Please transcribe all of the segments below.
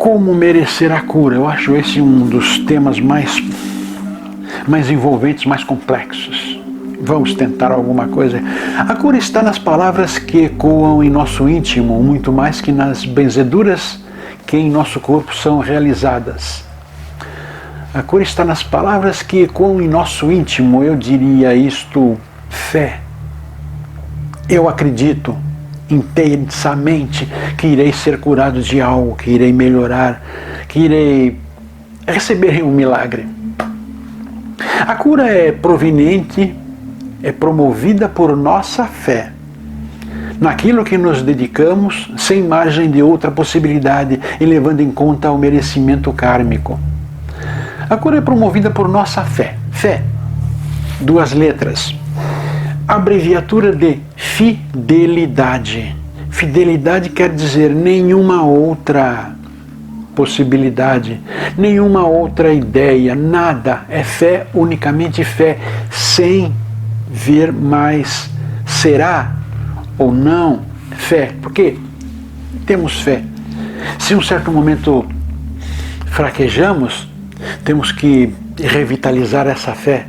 Como merecer a cura? Eu acho esse um dos temas mais envolventes, mais complexos. Vamos tentar alguma coisa. A cura está nas palavras que ecoam em nosso íntimo, muito mais que nas benzeduras que em nosso corpo são realizadas. A cura está nas palavras que ecoam em nosso íntimo, eu diria isto, fé. Eu acredito intensamente que irei ser curado de algo, que irei melhorar, que irei receber um milagre. A cura é proveniente, é promovida por nossa fé, naquilo que nos dedicamos, sem margem de outra possibilidade e levando em conta o merecimento kármico. A cura é promovida por nossa fé. Fé, 2 letras. Abreviatura de fidelidade. Fidelidade quer dizer nenhuma outra possibilidade, nenhuma outra ideia, nada. É fé, unicamente fé, sem ver mais será ou não fé. Porque temos fé. Se em um certo momento fraquejamos, temos que revitalizar essa fé.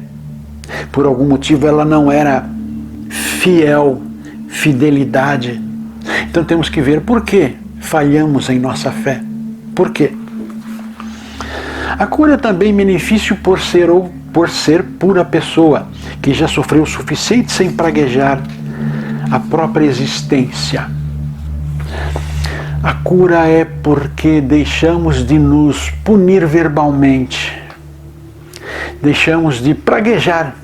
Por algum motivo ela não era fidelidade. Então temos que ver por que falhamos em nossa fé. Por quê? A cura é também benefício por ser pura pessoa, que já sofreu o suficiente sem praguejar a própria existência. A cura é porque deixamos de nos punir verbalmente, deixamos de praguejar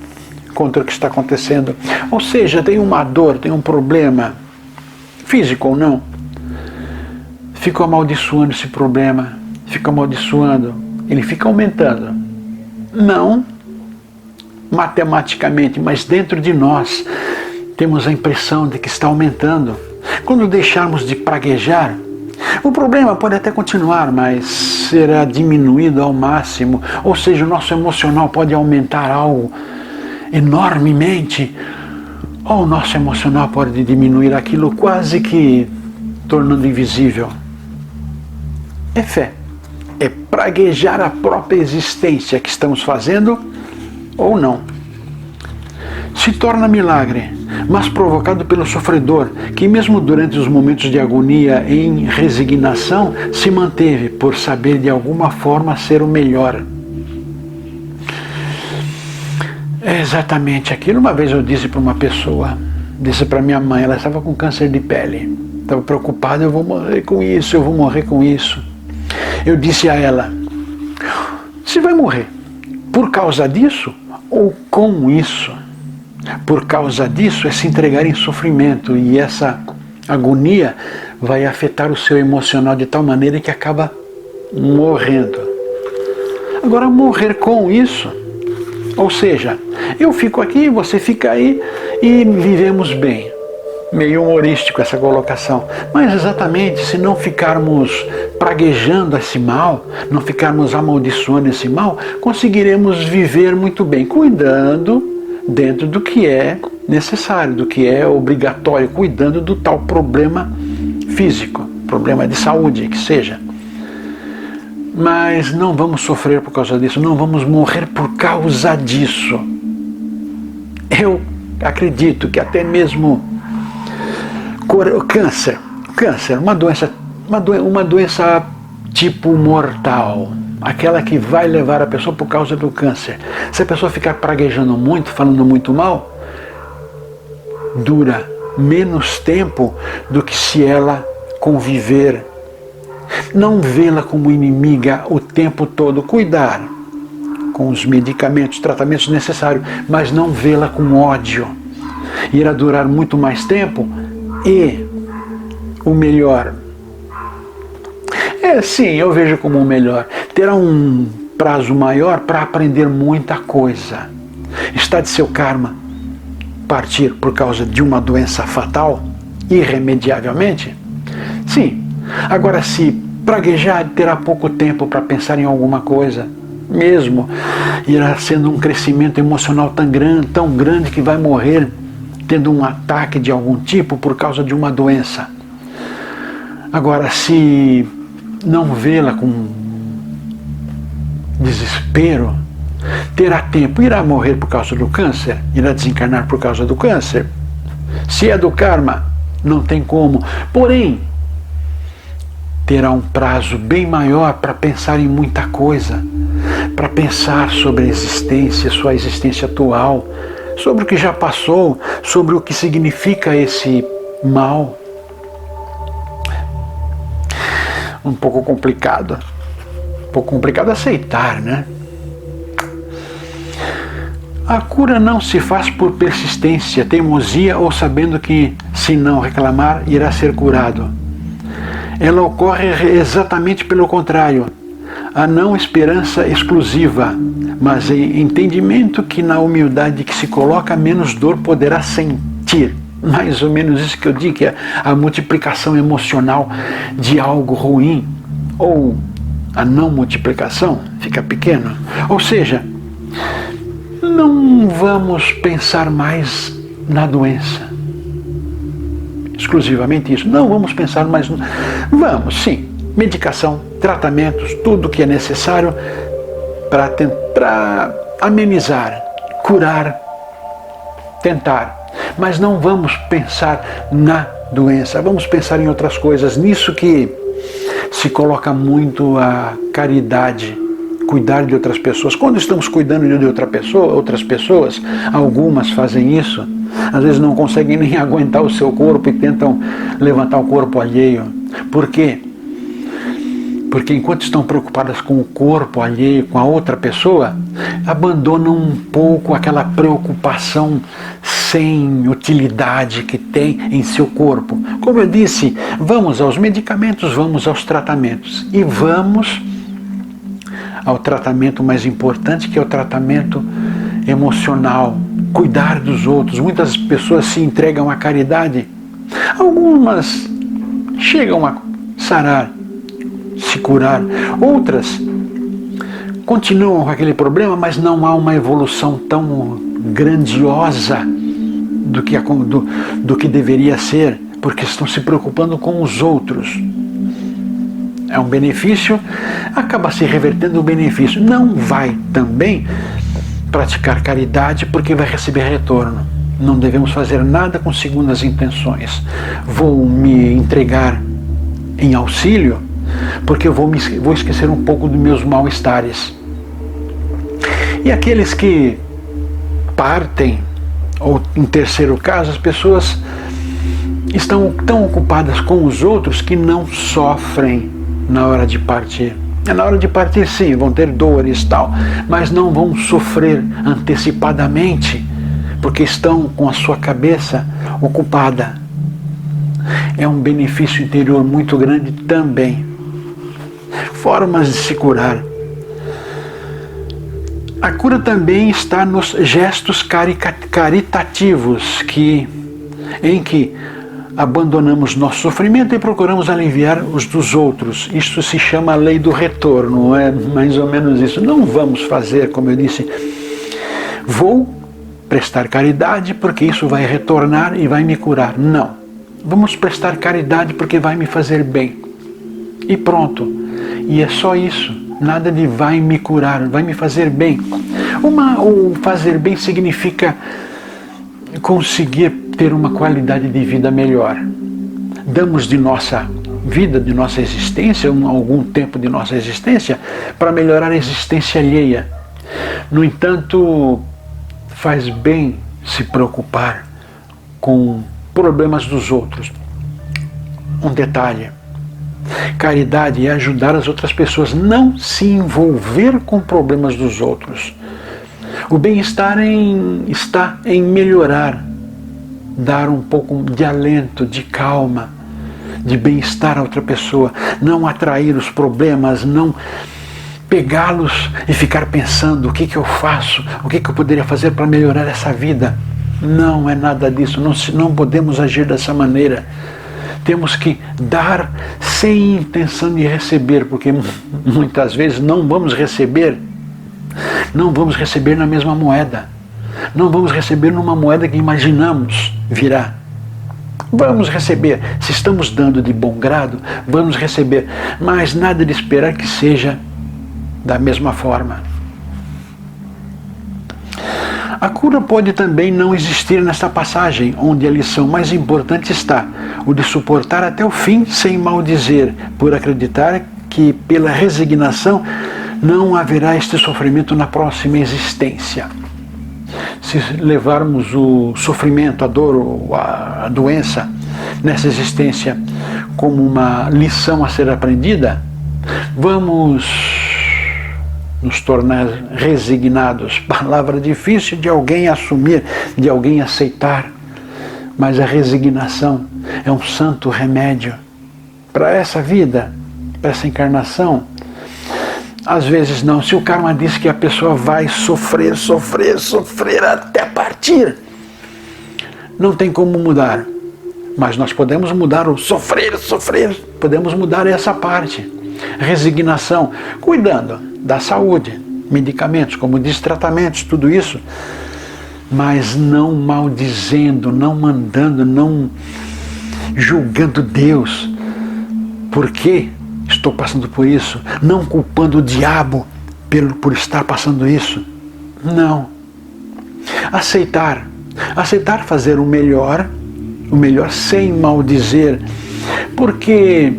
contra o que está acontecendo. Ou seja, tem uma dor, tem um problema, físico ou não, fico amaldiçoando esse problema, fico amaldiçoando, ele fica aumentando. Não matematicamente, mas dentro de nós temos a impressão de que está aumentando. Quando deixarmos de praguejar, o problema pode até continuar, mas será diminuído ao máximo, ou seja, o nosso emocional pode aumentar algo enormemente, ou o nosso emocional pode diminuir aquilo quase que tornando invisível. É fé, é praguejar a própria existência que estamos fazendo ou não. Se torna milagre, mas provocado pelo sofredor, que mesmo durante os momentos de agonia em resignação, se manteve por saber de alguma forma ser o melhor. É exatamente aquilo. Uma vez eu disse para uma pessoa, disse para minha mãe, ela estava com câncer de pele, estava preocupada, eu vou morrer com isso, eu vou morrer com isso. Eu disse a ela, você vai morrer por causa disso ou com isso? Por causa disso é se entregar em sofrimento, e essa agonia vai afetar o seu emocional de tal maneira que acaba morrendo. Agora, morrer com isso, ou seja, eu fico aqui, você fica aí e vivemos bem. Meio humorístico essa colocação, mas exatamente, se não ficarmos praguejando esse mal, não ficarmos amaldiçoando esse mal, conseguiremos viver muito bem, cuidando dentro do que é necessário, do que é obrigatório, cuidando do tal problema físico, problema de saúde, que seja. Mas não vamos sofrer por causa disso, não vamos morrer por causa disso. Eu acredito que até mesmo câncer, uma doença tipo mortal, aquela que vai levar a pessoa por causa do câncer. Se a pessoa ficar praguejando muito, falando muito mal, dura menos tempo do que se ela conviver. Não vê-la como inimiga o tempo todo, cuidar com os medicamentos, tratamentos necessários, mas não vê-la com ódio. Irá durar muito mais tempo e o melhor, sim, eu vejo como o melhor, terá um prazo maior para aprender muita coisa. Está de seu karma partir por causa de uma doença fatal, irremediavelmente? Sim. Agora, se praguejar, terá pouco tempo para pensar em alguma coisa. Mesmo irá sendo um crescimento emocional tão grande que vai morrer tendo um ataque de algum tipo por causa de uma doença. Agora, se não vê-la com desespero, terá tempo, irá morrer por causa do câncer, irá desencarnar por causa do câncer. Se é do karma, não tem como. Porém, terá um prazo bem maior para pensar em muita coisa, para pensar sobre a existência, sua existência atual, sobre o que já passou, sobre o que significa esse mal. Um pouco complicado aceitar, né? A cura não se faz por persistência, teimosia ou sabendo que, se não reclamar, irá ser curado. Ela ocorre exatamente pelo contrário, a não esperança exclusiva, mas em entendimento que na humildade que se coloca, menos dor poderá sentir. Mais ou menos isso que eu digo, que é a multiplicação emocional de algo ruim, ou a não multiplicação fica pequena. Ou seja, não vamos pensar mais na doença. Exclusivamente isso. Não vamos pensar mais. Vamos, sim. Medicação, tratamentos, tudo que é necessário para tentar amenizar, curar, tentar. Mas não vamos pensar na doença. Vamos pensar em outras coisas. Nisso que se coloca muito a caridade. Cuidar de outras pessoas. Quando estamos cuidando de outras pessoas, algumas fazem isso, às vezes não conseguem nem aguentar o seu corpo e tentam levantar o corpo alheio. Por quê? Porque enquanto estão preocupadas com o corpo alheio, com a outra pessoa, abandonam um pouco aquela preocupação sem utilidade que tem em seu corpo. Como eu disse, vamos aos medicamentos, vamos aos tratamentos e vamos ao tratamento mais importante, que é o tratamento emocional, cuidar dos outros. Muitas pessoas se entregam à caridade, algumas chegam a sarar, se curar, outras continuam com aquele problema, mas não há uma evolução tão grandiosa do que deveria ser, porque estão se preocupando com os outros. É um benefício, acaba se revertendo o benefício. Não vai também praticar caridade porque vai receber retorno. Não devemos fazer nada com segundas intenções. Vou me entregar em auxílio porque eu vou esquecer um pouco dos meus mal-estares. E aqueles que partem, ou em terceiro caso, as pessoas estão tão ocupadas com os outros que não sofrem na hora de partir. Na hora de partir, sim, vão ter dores e tal, mas não vão sofrer antecipadamente, porque estão com a sua cabeça ocupada. É um benefício interior muito grande também. Formas de se curar. A cura também está nos gestos caritativos, em que abandonamos nosso sofrimento e procuramos aliviar os dos outros. Isso se chama a lei do retorno, é mais ou menos isso. Não vamos fazer, como eu disse, vou prestar caridade porque isso vai retornar e vai me curar. Não. Vamos prestar caridade porque vai me fazer bem. E pronto. E é só isso. Nada de vai me curar, vai me fazer bem. O fazer bem significa conseguir ter uma qualidade de vida melhor. Damos de nossa vida, de nossa existência, algum tempo de nossa existência, para melhorar a existência alheia. No entanto, faz bem se preocupar com problemas dos outros. Um detalhe: caridade é ajudar as outras pessoas, não se envolver com problemas dos outros. O bem-estar está em melhorar, dar um pouco de alento, de calma, de bem-estar a outra pessoa, não atrair os problemas, não pegá-los e ficar pensando o que eu faço, o que eu poderia fazer para melhorar essa vida. Não é nada disso, não podemos agir dessa maneira. Temos que dar sem intenção de receber, porque muitas vezes não vamos receber na mesma moeda. Não vamos receber numa moeda que imaginamos virá. Vamos receber, se estamos dando de bom grado, vamos receber, mas nada de esperar que seja da mesma forma. A cura pode também não existir nesta passagem, onde a lição mais importante está, o de suportar até o fim sem maldizer, por acreditar que pela resignação não haverá este sofrimento na próxima existência. Se levarmos o sofrimento, a dor, a doença nessa existência como uma lição a ser aprendida, vamos nos tornar resignados. Palavra difícil de alguém assumir, de alguém aceitar, mas a resignação é um santo remédio para essa vida, para essa encarnação. Às vezes não. Se o karma diz que a pessoa vai sofrer até partir, não tem como mudar. Mas nós podemos mudar o sofrer, podemos mudar essa parte. Resignação, cuidando da saúde, medicamentos, como diz, tratamentos, tudo isso, mas não maldizendo, não mandando, não julgando Deus. Por quê? Estou passando por isso, não culpando o diabo por estar passando isso. Não. Aceitar fazer o melhor sem maldizer, porque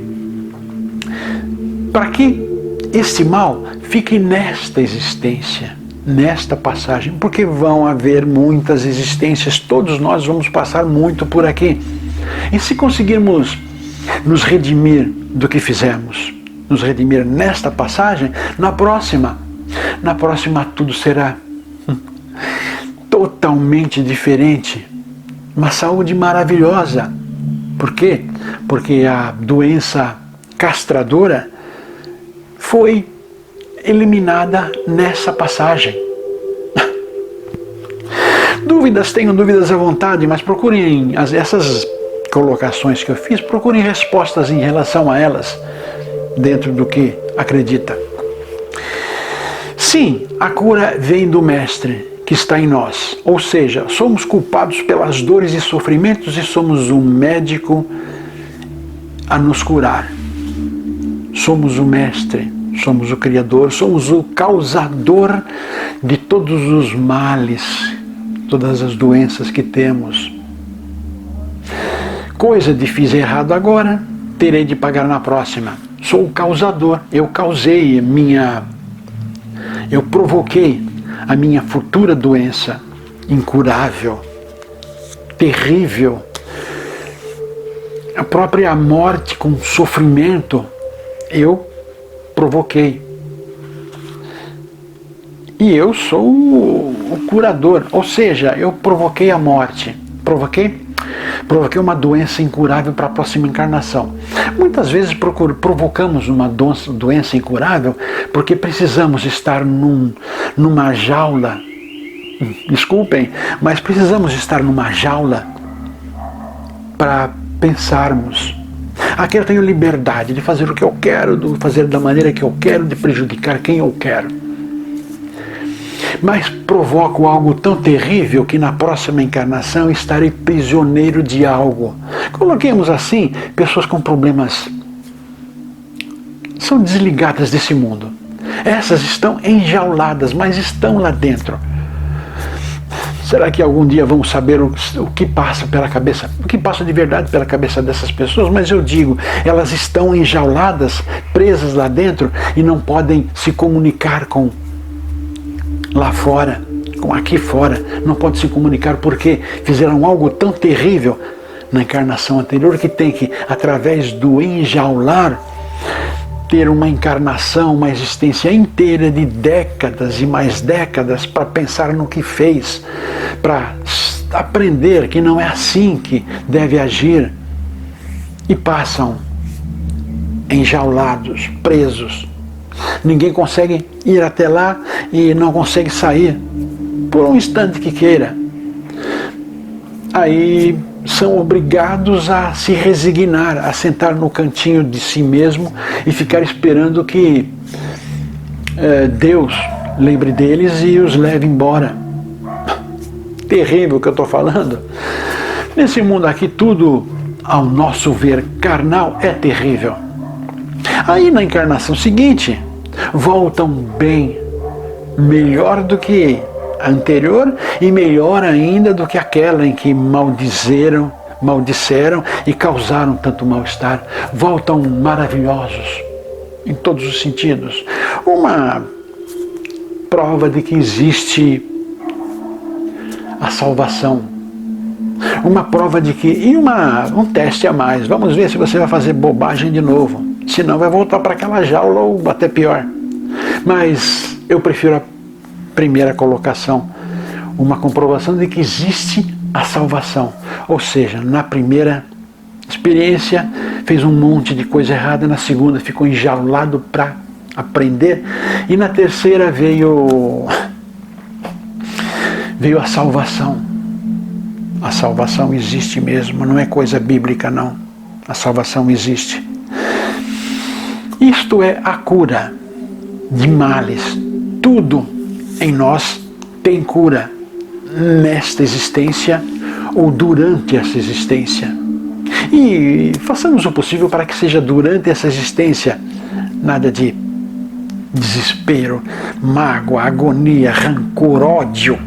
para que este mal fique nesta existência, nesta passagem, porque vão haver muitas existências, todos nós vamos passar muito por aqui. E se conseguirmos nos redimir do que fizemos, nos redimir nesta passagem, na próxima tudo será totalmente diferente. Uma saúde maravilhosa. Por quê? Porque a doença castradora foi eliminada nessa passagem. Tenham dúvidas à vontade, mas procurem essas colocações que eu fiz, procurem respostas em relação a elas, dentro do que acredita. Sim, a cura vem do Mestre que está em nós, ou seja, somos culpados pelas dores e sofrimentos e somos o médico a nos curar. Somos o Mestre, somos o Criador, somos o causador de todos os males, todas as doenças que temos. Coisa de fiz errado agora, terei de pagar na próxima. Sou o causador, eu provoquei a minha futura doença incurável, terrível. A própria morte com sofrimento, eu provoquei. E eu sou o curador, ou seja, eu provoquei a morte, provoquei uma doença incurável para a próxima encarnação. Muitas vezes provocamos uma doença incurável porque precisamos estar numa jaula. Desculpem, mas precisamos estar numa jaula para pensarmos. Aqui eu tenho liberdade de fazer o que eu quero, de fazer da maneira que eu quero, de prejudicar quem eu quero. Mas provoco algo tão terrível que na próxima encarnação estarei prisioneiro de algo. Coloquemos assim, pessoas com problemas são desligadas desse mundo. Essas estão enjauladas, mas estão lá dentro. Será que algum dia vamos saber o que passa pela cabeça, o que passa de verdade pela cabeça dessas pessoas? Mas eu digo, elas estão enjauladas, presas lá dentro e não podem se comunicar com lá fora, com aqui fora, não pode se comunicar porque fizeram algo tão terrível na encarnação anterior que tem que, através do enjaular, ter uma encarnação, uma existência inteira de décadas e mais décadas para pensar no que fez, para aprender que não é assim que deve agir, e passam enjaulados, presos. Ninguém consegue ir até lá e não consegue sair por um instante que queira. Aí são obrigados a se resignar, a sentar no cantinho de si mesmo e ficar esperando que Deus lembre deles e os leve embora. Terrível o que eu estou falando. Nesse mundo aqui tudo ao nosso ver carnal, é terrível. Aí na encarnação seguinte, voltam bem, melhor do que a anterior e melhor ainda do que aquela em que maldizeram e causaram tanto mal-estar. Voltam maravilhosos em todos os sentidos. Uma prova de que existe a salvação. Uma prova de que... E um teste a mais. Vamos ver se você vai fazer bobagem de novo. Senão vai voltar para aquela jaula ou até pior. Mas eu prefiro a primeira colocação. Uma comprovação de que existe a salvação. Ou seja, na primeira experiência fez um monte de coisa errada, na segunda ficou enjaulado para aprender e na terceira veio a salvação. A salvação existe mesmo, não é coisa bíblica não. A salvação existe. Isto é a cura de males. Tudo em nós tem cura nesta existência ou durante essa existência. E façamos o possível para que seja durante essa existência. Nada de desespero, mágoa, agonia, rancor, ódio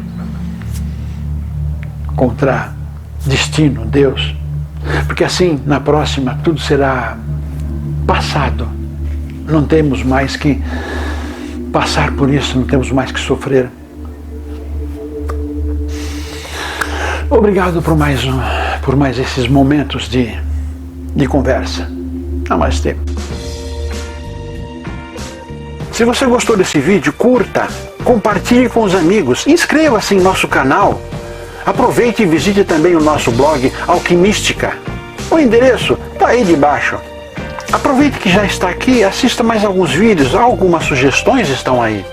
contra destino, Deus. Porque assim, na próxima, tudo será passado. Não temos mais que passar por isso, não temos mais que sofrer. Obrigado por mais esses momentos de conversa. Namastê. Se você gostou desse vídeo, curta, compartilhe com os amigos, inscreva-se em nosso canal. Aproveite e visite também o nosso blog Alquimística. O endereço está aí debaixo. Aproveite que já está aqui, assista mais alguns vídeos, algumas sugestões estão aí.